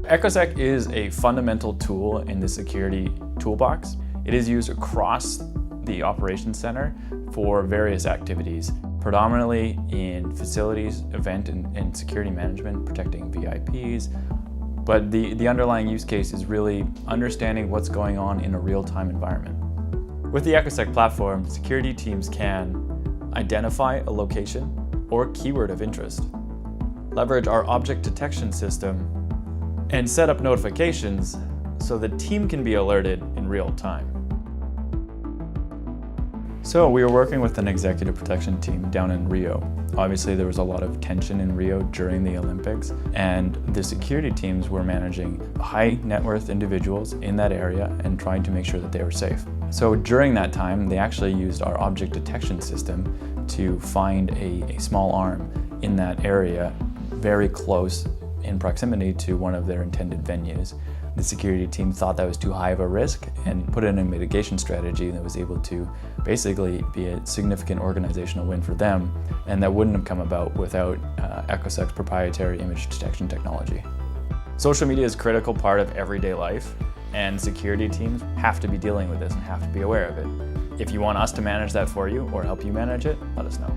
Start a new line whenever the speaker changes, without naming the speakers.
Echosec is a fundamental tool in the security toolbox. It is used across the operations center for various activities, predominantly in facilities, event and security management, protecting VIPs. But the underlying use case is really understanding what's going on in a real-time environment. With the Echosec platform, security teams can identify a location or keyword of interest, leverage our object detection system, and set up notifications so the team can be alerted in real time. So we were working with an executive protection team down in Rio. Obviously there was a lot of tension in Rio during the Olympics, and the security teams were managing high net worth individuals in that area and trying to make sure that they were safe. So during that time, they actually used our object detection system to find a small arm in that area, very close in proximity to one of their intended venues. The security team thought that was too high of a risk and put in a mitigation strategy that was able to basically be a significant organizational win for them, and that wouldn't have come about without Echosec's proprietary image detection technology. Social media is a critical part of everyday life, and security teams have to be dealing with this and have to be aware of it. If you want us to manage that for you or help you manage it, let us know.